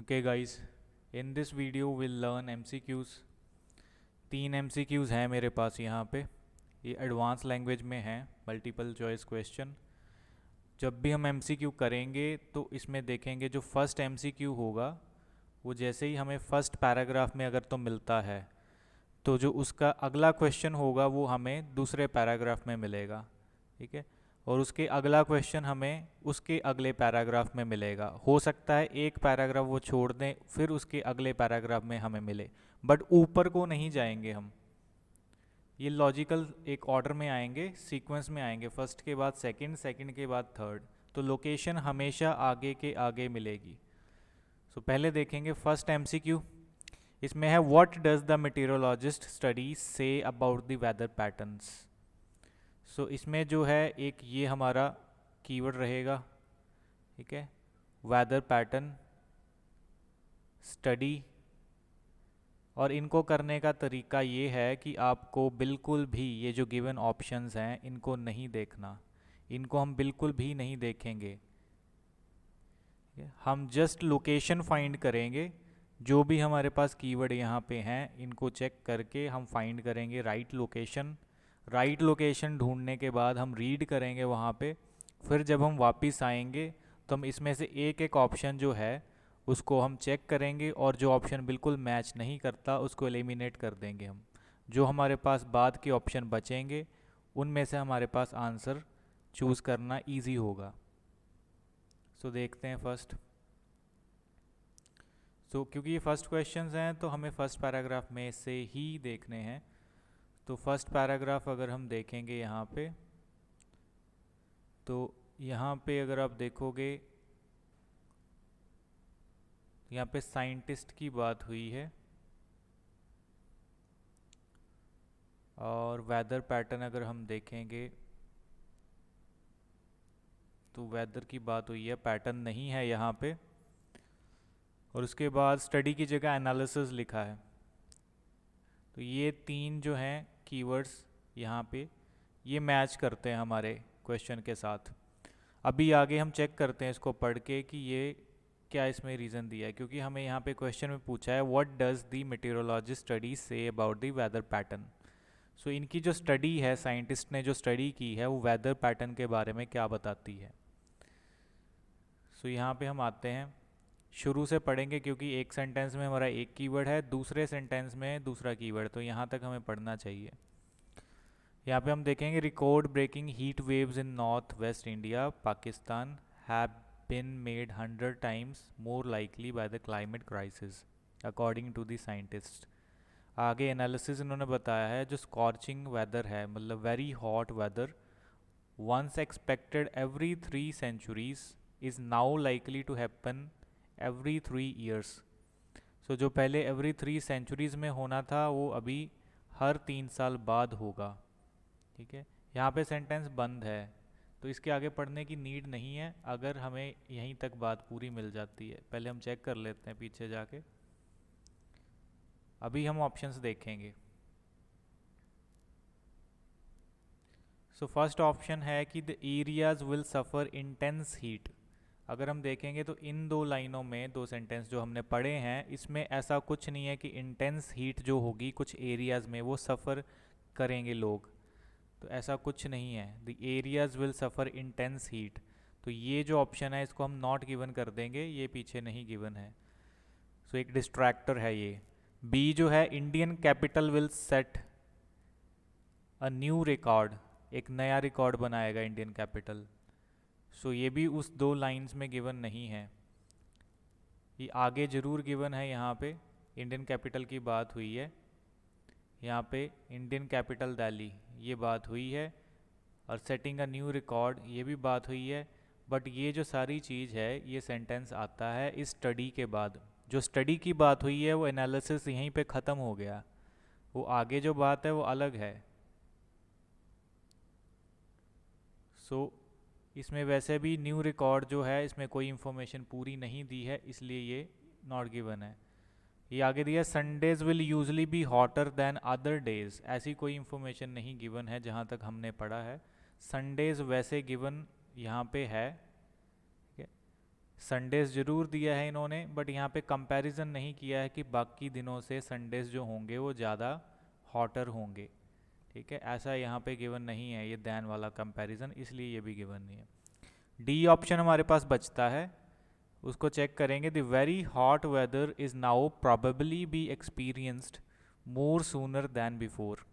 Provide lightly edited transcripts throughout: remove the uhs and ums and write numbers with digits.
Okay guys, in this video we'll learn MCQs। 3 MCQs हैं मेरे पास यहाँ पे। ये एडवांस लैंग्वेज में हैं, मल्टीपल चॉइस क्वेश्चन। जब भी हम MCQ करेंगे तो इसमें देखेंगे जो फर्स्ट MCQ होगा वो जैसे ही हमें फर्स्ट पैराग्राफ में अगर तो मिलता है तो जो उसका अगला क्वेश्चन होगा वो हमें दूसरे पैराग्राफ में मिलेगा। ठीक है। और उसके अगला क्वेश्चन हमें उसके अगले पैराग्राफ में मिलेगा। हो सकता है एक पैराग्राफ वो छोड़ दें फिर उसके अगले पैराग्राफ में हमें मिले, बट ऊपर को नहीं जाएंगे हम। ये लॉजिकल एक ऑर्डर में आएंगे, सीक्वेंस में आएंगे, फर्स्ट के बाद सेकंड, सेकंड के बाद थर्ड। तो लोकेशन हमेशा आगे के आगे मिलेगी। पहले देखेंगे फर्स्ट MCQ। इसमें है what does the meteorologist study say about the weather patterns. इसमें जो है एक ये हमारा कीवर्ड रहेगा। ठीक है। Weather pattern study. और इनको करने का तरीका ये है कि आपको बिल्कुल भी ये जो गिवन ऑप्शंस हैं इनको नहीं देखना। इनको हम बिल्कुल भी नहीं देखेंगे। हम जस्ट लोकेशन फाइंड करेंगे। जो भी हमारे पास कीवर्ड यहाँ पे हैं इनको चेक करके हम फाइंड करेंगे राइट लोकेशन। राइट लोकेशन ढूंढने के बाद हम रीड करेंगे वहाँ पे। फिर जब हम वापस आएंगे तो हम इसमें से एक एक ऑप्शन जो है उसको हम चेक करेंगे, और जो ऑप्शन बिल्कुल मैच नहीं करता उसको एलिमिनेट कर देंगे हम। जो हमारे पास बाद के ऑप्शन बचेंगे उनमें से हमारे पास आंसर चूज़ करना इजी होगा। देखते हैं फर्स्ट। क्योंकि ये फर्स्ट क्वेश्चंस हैं तो हमें फर्स्ट पैराग्राफ में से ही देखने हैं। तो फर्स्ट पैराग्राफ अगर हम देखेंगे यहाँ पे, तो यहाँ पे अगर आप देखोगे यहाँ पे साइंटिस्ट की बात हुई है, और वेदर पैटर्न अगर हम देखेंगे तो वेदर की बात हुई है, पैटर्न नहीं है यहाँ पे। और उसके बाद स्टडी की जगह एनालिसिस लिखा है। तो ये तीन जो हैं कीवर्ड्स यहाँ पे ये मैच करते हैं हमारे क्वेश्चन के साथ। अभी आगे हम चेक करते हैं इसको पढ़ के कि ये क्या इसमें रीज़न दिया है, क्योंकि हमें यहाँ पे क्वेश्चन में पूछा है what does the meteorologist study say about the weather pattern. इनकी जो स्टडी है, साइंटिस्ट ने जो स्टडी की है वो वेदर पैटर्न के बारे में क्या बताती है। यहाँ पे हम आते हैं, शुरू से पढ़ेंगे क्योंकि एक सेंटेंस में हमारा एक कीवर्ड है, दूसरे सेंटेंस में दूसरा कीवर्ड, तो यहाँ तक हमें पढ़ना चाहिए। यहाँ पे हम देखेंगे record breaking heat waves in north west India Pakistan have been made 100 times more likely by the climate crisis according to the scientist. आगे एनालिसिस इन्होंने बताया है जो स्कॉर्चिंग वेदर है, मतलब very hot weather once expected every 3 centuries is now likely to happen every 3 years। जो पहले every 3 centuries में होना था वो अभी हर 3 साल बाद होगा। ठीक है। यहाँ पे सेंटेंस बंद है तो इसके आगे पढ़ने की नीड नहीं है, अगर हमें यहीं तक बात पूरी मिल जाती है। पहले हम चेक कर लेते हैं पीछे जाके, अभी हम ऑप्शंस देखेंगे। फर्स्ट ऑप्शन है कि the areas will suffer intense heat. अगर हम देखेंगे तो इन दो लाइनों में, दो सेंटेंस जो हमने पढ़े हैं, इसमें ऐसा कुछ नहीं है कि इंटेंस हीट जो होगी कुछ एरियाज में वो सफ़र करेंगे लोग। तो ऐसा कुछ नहीं है। The areas will suffer intense heat. तो ये जो ऑप्शन है इसको हम नॉट गिवन कर देंगे, ये पीछे नहीं गिवन है। एक डिस्ट्रैक्टर है ये। बी जो है Indian capital will set a new record, एक नया रिकॉर्ड बनाएगा इंडियन कैपिटल। ये भी उस दो लाइंस में गिवन नहीं है। ये आगे जरूर गिवन है, यहाँ पे इंडियन कैपिटल की बात हुई है, यहाँ पे इंडियन कैपिटल दिल्ली ये बात हुई है, और सेटिंग अ न्यू रिकॉर्ड ये भी बात हुई है। बट ये जो सारी चीज़ है ये सेंटेंस आता है इस स्टडी के बाद। जो स्टडी की बात हुई है वो एनालिसिस यहीं पे ख़त्म हो गया, वो आगे जो बात है वो अलग है। इसमें वैसे भी न्यू रिकॉर्ड जो है इसमें कोई इन्फॉर्मेशन पूरी नहीं दी है, इसलिए ये नॉट गिवन है। ये आगे दिया Sundays will usually be hotter than other days, ऐसी कोई इन्फॉर्मेशन नहीं गिवन है जहाँ तक हमने पढ़ा है। संडेज वैसे गिवन यहाँ पे है। संडेज ज़रूर दिया है इन्होंने, बट यहाँ पे कंपैरिजन नहीं किया है कि बाकी दिनों से संडेज जो होंगे वो ज़्यादा हॉटर होंगे। ठीक है, ऐसा यहाँ पे गिवन नहीं है ये दैन वाला कंपैरिजन, इसलिए ये भी गिवन नहीं है। डी ऑप्शन हमारे पास बचता है, उसको चेक करेंगे। The very hot weather is now probably be experienced more sooner than before.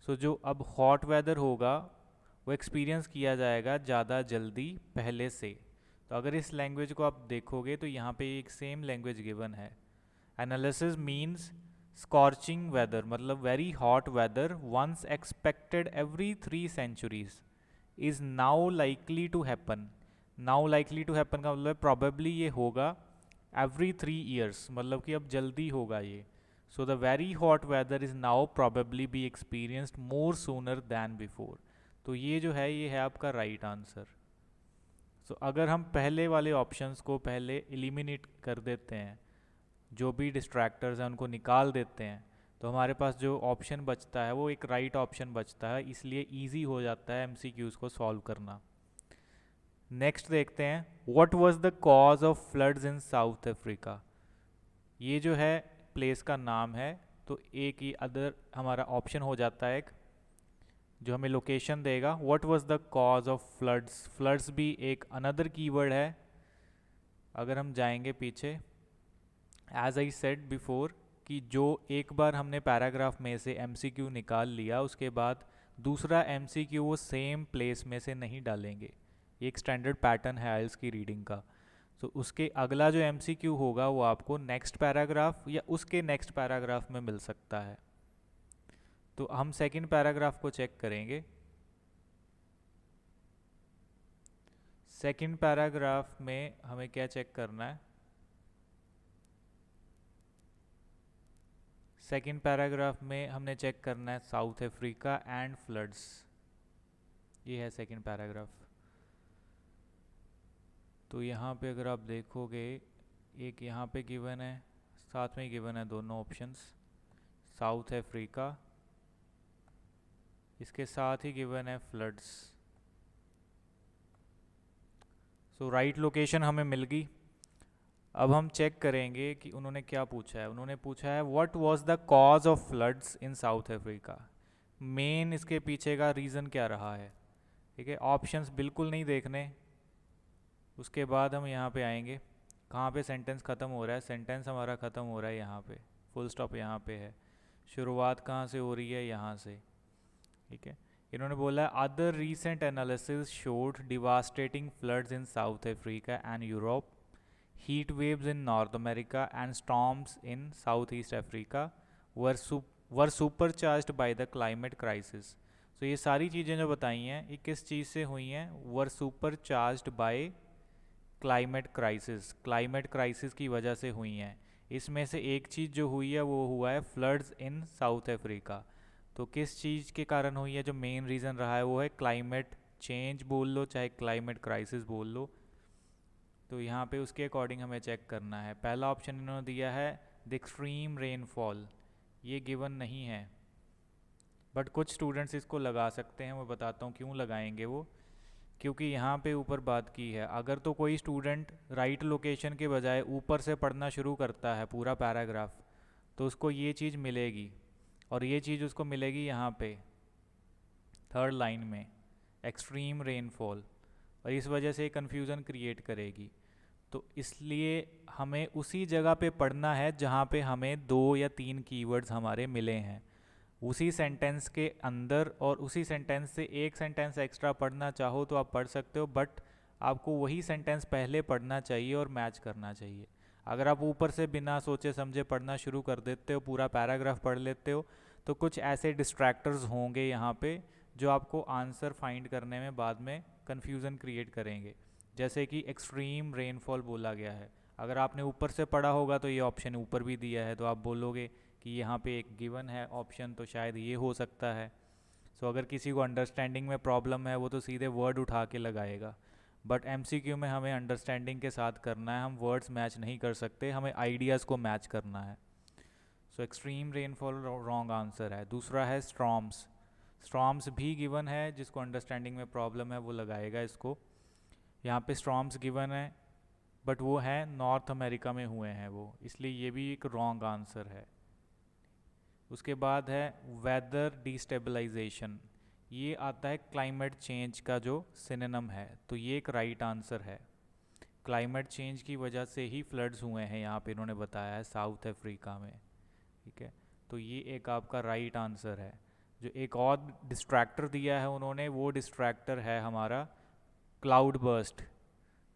So जो अब हॉट वेदर होगा वो एक्सपीरियंस किया जाएगा ज़्यादा जल्दी पहले से। तो अगर इस लैंग्वेज को आप देखोगे तो यहाँ पे एक सेम लैंग्वेज गिवन है। एनालिसिस मीन्स स्कॉर्चिंग वेदर, मतलब very hot weather once expected every 3 centuries is now likely to happen. Now likely to happen का मतलब प्रॉबेबली ये होगा एवरी 3 years, मतलब कि अब जल्दी होगा ये। So the very hot weather is now probably be experienced more sooner than before. तो ये जो है ये है आपका राइट आंसर। सो अगर हम पहले वाले ऑप्शंस को पहले एलिमिनेट कर देते हैं, जो भी डिस्ट्रैक्टर्स हैं उनको निकाल देते हैं, तो हमारे पास जो ऑप्शन बचता है वो एक राइट ऑप्शन बचता है, इसलिए ईजी हो जाता है एमसीक्यूज़ को सॉल्व करना। नेक्स्ट देखते हैं, what was the cause of floods in south Africa. ये जो है प्लेस का नाम है, तो एक ही अदर हमारा ऑप्शन हो जाता है एक जो हमें लोकेशन देगा। What was the cause of floods, floods भी एक अनदर कीवर्ड है। अगर हम जाएंगे पीछे, एज आई सेड बिफोर कि जो एक बार हमने पैराग्राफ में से एमसीक्यू निकाल लिया उसके बाद दूसरा एमसीक्यू वो सेम प्लेस में से नहीं डालेंगे। ये एक स्टैंडर्ड पैटर्न है आइल्स की रीडिंग का। तो उसके अगला जो एमसीक्यू होगा वो आपको नेक्स्ट पैराग्राफ या उसके नेक्स्ट पैराग्राफ में मिल सकता है। तो हम सेकंड पैराग्राफ को चेक करेंगे। सेकंड पैराग्राफ में हमें क्या चेक करना है, सेकंड पैराग्राफ में हमने चेक करना है साउथ अफ्रीका एंड फ्लड्स। ये है सेकंड पैराग्राफ। तो यहाँ पे अगर आप देखोगे एक यहाँ पे गिवन है, साथ में गिवन है दोनों ऑप्शंस, साउथ अफ्रीका, इसके साथ ही गिवन है फ्लड्स। सो राइट लोकेशन हमें मिल गई। अब हम चेक करेंगे कि उन्होंने क्या पूछा है। उन्होंने पूछा है what was the cause of floods in south Africa. Main इसके पीछे का रीज़न क्या रहा है। ठीक है, ऑप्शंस बिल्कुल नहीं देखने। उसके बाद हम यहाँ पे आएंगे, कहाँ पे सेंटेंस ख़त्म हो रहा है, सेंटेंस हमारा ख़त्म हो रहा है यहाँ पे, फुल स्टॉप यहाँ पे है। शुरुआत कहाँ से हो रही है, यहाँ से। ठीक है, इन्होंने बोला other recent analysis showed devastating floods in south Africa and Europe, heat waves in North America and storms in Southeast Africa were supercharged by the climate crisis। तो ये सारी चीज़ें जो बताई हैं ये किस चीज़ से हुई हैं, were supercharged by climate crisis, climate crisis की वजह से हुई हैं। इसमें से एक चीज़ जो हुई है वो हुआ है फ्लड्स इन साउथ अफ्रीका। तो किस चीज़ के कारण हुई है, जो मेन रीज़न रहा है वो है क्लाइमेट चेंज बोल लो चाहे क्लाइमेट क्राइसिस बोल लो। तो यहाँ पे उसके अकॉर्डिंग हमें चेक करना है। पहला ऑप्शन इन्होंने दिया है द एक्सट्रीम रेनफॉल, ये गिवन नहीं है, बट कुछ स्टूडेंट्स इसको लगा सकते हैं। मैं बताता हूँ क्यों लगाएंगे वो, क्योंकि यहाँ पे ऊपर बात की है, अगर तो कोई स्टूडेंट राइट लोकेशन के बजाय ऊपर से पढ़ना शुरू करता है पूरा पैराग्राफ, तो उसको ये चीज़ मिलेगी, और ये चीज़ उसको मिलेगी यहाँ पे थर्ड लाइन में, एक्सट्रीम रेनफॉल, और इस वजह से कन्फ्यूज़न क्रिएट करेगी। तो इसलिए हमें उसी जगह पे पढ़ना है जहाँ पे हमें 2 या 3 कीवर्ड्स हमारे मिले हैं उसी सेंटेंस के अंदर, और उसी सेंटेंस से एक सेंटेंस एक्स्ट्रा पढ़ना चाहो तो आप पढ़ सकते हो, बट आपको वही सेंटेंस पहले पढ़ना चाहिए और मैच करना चाहिए। अगर आप ऊपर से बिना सोचे समझे पढ़ना शुरू कर देते हो, पूरा पैराग्राफ पढ़ लेते हो, तो कुछ ऐसे डिस्ट्रैक्टर्स होंगे यहाँ पे जो आपको आंसर फाइंड करने में बाद में कन्फ्यूज़न क्रिएट करेंगे। जैसे कि एक्सट्रीम रेनफॉल बोला गया है, अगर आपने ऊपर से पढ़ा होगा तो ये ऑप्शन ऊपर भी दिया है, तो आप बोलोगे कि यहाँ पे एक गिवन है ऑप्शन, तो शायद ये हो सकता है। सो अगर किसी को अंडरस्टैंडिंग में प्रॉब्लम है वो तो सीधे वर्ड उठा के लगाएगा, बट एमसीक्यू में हमें अंडरस्टैंडिंग के साथ करना है, हम वर्ड्स मैच नहीं कर सकते, हमें आइडियाज़ को मैच करना है। सो एक्सट्रीम रेनफॉल रॉन्ग आंसर है। दूसरा है स्ट्रॉम्स, स्ट्रॉम्स भी गिवन है, जिसको अंडरस्टैंडिंग में प्रॉब्लम है वो लगाएगा इसको। यहाँ पे स्ट्रॉम्स गिवन है, बट वो है नॉर्थ अमेरिका में हुए हैं वो, इसलिए ये भी एक रॉन्ग आंसर है। उसके बाद है वेदर डिस्टेबलाइजेशन, ये आता है क्लाइमेट चेंज का जो सिनोनिम है, तो ये एक राइट आंसर है। क्लाइमेट चेंज की वजह से ही फ्लड्स हुए हैं यहाँ पे, इन्होंने बताया है साउथ अफ्रीका में। ठीक है, तो ये एक आपका राइट आंसर है। जो एक और डिस्ट्रैक्टर दिया है उन्होंने, वो डिस्ट्रैक्टर है हमारा क्लाउड बर्स्ट।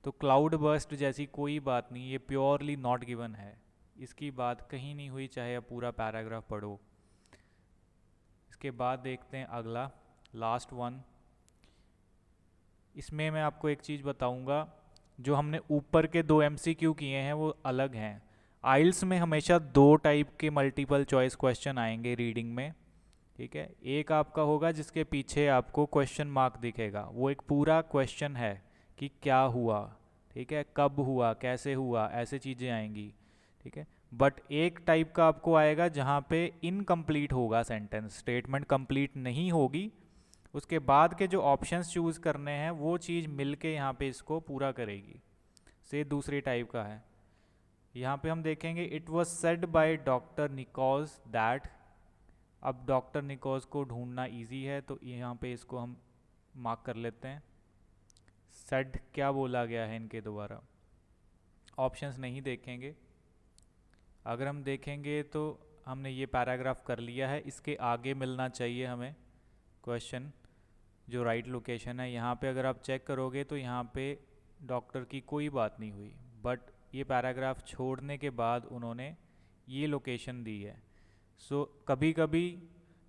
तो क्लाउड बर्स्ट जैसी कोई बात नहीं, ये प्योरली नॉट गिवन है, इसकी बात कहीं नहीं हुई, चाहे आप पूरा पैराग्राफ पढ़ो। इसके बाद देखते हैं अगला, लास्ट वन। इसमें मैं आपको एक चीज़ बताऊंगा, जो हमने ऊपर के दो एमसीक्यू किए हैं वो अलग हैं। आइल्स में हमेशा दो टाइप के मल्टीपल चॉइस क्वेश्चन आएंगे रीडिंग में। ठीक है, एक आपका होगा जिसके पीछे आपको क्वेश्चन मार्क दिखेगा, वो एक पूरा क्वेश्चन है कि क्या हुआ, ठीक है, कब हुआ, कैसे हुआ, ऐसे चीज़ें आएंगी। ठीक है, बट एक टाइप का आपको आएगा जहाँ पे इनकम्प्लीट होगा सेंटेंस, स्टेटमेंट कंप्लीट नहीं होगी, उसके बाद के जो ऑप्शंस चूज करने हैं वो चीज़ मिलके यहाँ पे इसको पूरा करेगी। से दूसरी टाइप का है, यहाँ पे हम देखेंगे it was said by doctor Nicholls that. अब डॉक्टर निकोज को ढूंढना इजी है, तो यहाँ पे इसको हम मार्क कर लेते हैं। सेड क्या बोला गया है इनके द्वारा, ऑप्शंस नहीं देखेंगे। अगर हम देखेंगे तो हमने ये पैराग्राफ कर लिया है, इसके आगे मिलना चाहिए हमें क्वेश्चन, जो राइट लोकेशन है। यहाँ पे अगर आप चेक करोगे तो यहाँ पे डॉक्टर की कोई बात नहीं हुई, बट ये पैराग्राफ छोड़ने के बाद उन्होंने ये लोकेशन दी है। सो कभी कभी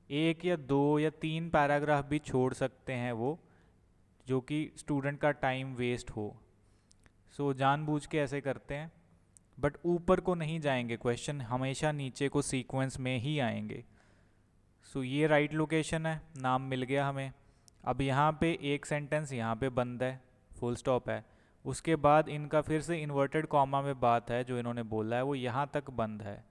एक या दो या तीन पैराग्राफ भी छोड़ सकते हैं वो, जो कि स्टूडेंट का टाइम वेस्ट हो। सो जानबूझ के ऐसे करते हैं, बट ऊपर को नहीं जाएंगे क्वेश्चन, हमेशा नीचे को सीक्वेंस में ही आएंगे। सो ये राइट लोकेशन है, नाम मिल गया हमें। अब यहाँ पे एक सेंटेंस यहाँ पे बंद है, फुल स्टॉप है, उसके बाद इनका फिर से इन्वर्टेड कॉमा में बात है, जो इन्होंने बोला है वो यहाँ तक बंद है।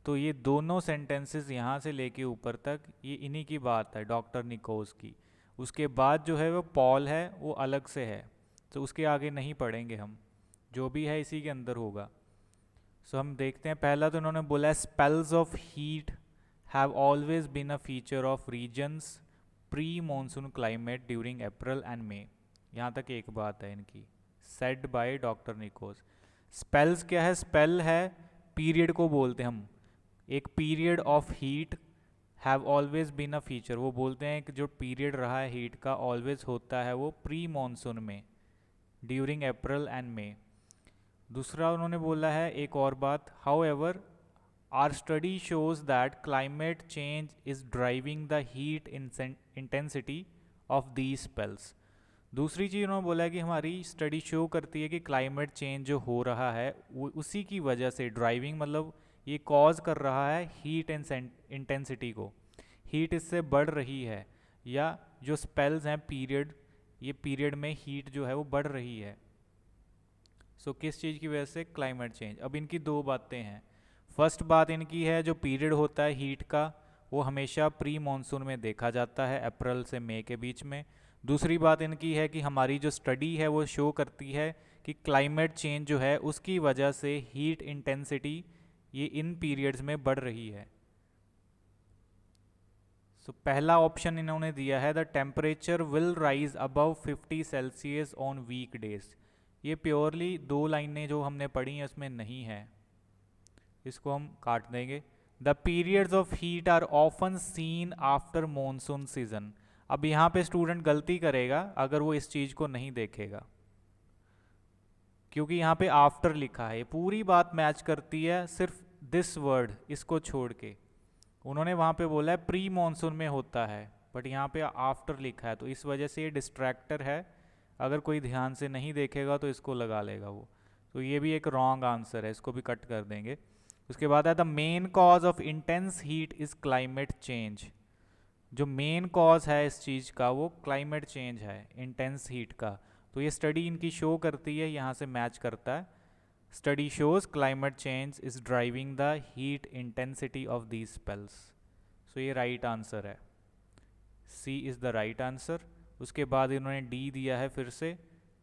तो ये दोनों सेंटेंसेस यहाँ से लेके ऊपर तक ये इन्हीं की बात है, डॉक्टर निकोज की। उसके बाद जो है वो पॉल है, वो अलग से है, तो उसके आगे नहीं पढ़ेंगे हम, जो भी है इसी के अंदर होगा। सो हम देखते हैं, पहला तो इन्होंने बोला है spells of heat have always been a feature of regions pre monsoon climate during April and May. यहाँ तक एक बात है इनकी, said by doctor Nicholls. Spells क्या है, स्पेल है पीरियड को बोलते हैं हम, एक period of heat have always been a feature, वो बोलते हैं कि जो पीरियड रहा है हीट का ऑलवेज होता है वो प्री मॉनसून में, ड्यूरिंग अप्रैल एंड मई। दूसरा उन्होंने बोला है एक और बात, however our study shows that climate change is driving the heat intensity of these spells. दूसरी चीज़ उन्होंने बोला है कि हमारी स्टडी शो करती है कि क्लाइमेट चेंज जो हो रहा है वो उसी की वजह से, ड्राइविंग मतलब ये कॉज कर रहा है हीट इंटेंसिटी को, हीट इससे बढ़ रही है, या जो स्पेल्स हैं पीरियड, ये पीरियड में हीट जो है वो बढ़ रही है। सो किस चीज़ की वजह से, क्लाइमेट चेंज। अब इनकी दो बातें हैं, फर्स्ट बात इनकी है जो पीरियड होता है हीट का वो हमेशा प्री मॉनसून में देखा जाता है, अप्रैल से मई के बीच में। दूसरी बात इनकी है कि हमारी जो स्टडी है वो शो करती है कि क्लाइमेट चेंज जो है उसकी वजह से हीट इंटेंसिटी ये इन पीरियड्स में बढ़ रही है। सो पहला ऑप्शन इन्होंने दिया है the temperature will rise above 50 Celsius on weekdays. ये प्योरली दो लाइनें जो हमने पढ़ी हैं उसमें नहीं है, इसको हम काट देंगे। The periods of heat are often seen after monsoon season. अब यहाँ पे स्टूडेंट गलती करेगा अगर वो इस चीज़ को नहीं देखेगा, क्योंकि यहाँ पे आफ्टर लिखा है, पूरी बात मैच करती है सिर्फ दिस वर्ड इसको छोड़ के। उन्होंने वहाँ पे बोला है प्री मॉनसून में होता है, बट यहाँ पे आफ्टर लिखा है, तो इस वजह से ये डिस्ट्रैक्टर है, अगर कोई ध्यान से नहीं देखेगा तो इसको लगा लेगा वो। तो ये भी एक रॉन्ग आंसर है, इसको भी कट कर देंगे। उसके बाद है the main cause of intense heat is climate change. जो मेन कॉज है इस चीज़ का वो क्लाइमेट चेंज है, इंटेंस हीट का। तो ये स्टडी इनकी शो करती है, यहाँ से मैच करता है। Study shows climate change is driving the heat intensity of these spells. So ये राइट आंसर है, C is the right answer. उसके बाद इन्होंने डी दिया है फिर से,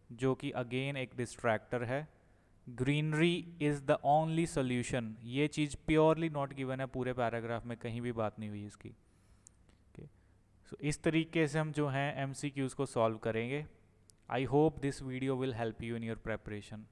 जो कि अगेन एक डिस्ट्रैक्टर है, greenery is the only solution, ये चीज़ प्योरली नॉट गिवन है पूरे पैराग्राफ में, कहीं भी बात नहीं हुई इसकी। ओके, सो इस तरीके से हम जो हैं एमसीक्यूज़ को सॉल्व करेंगे। I hope this video will help you in your preparation.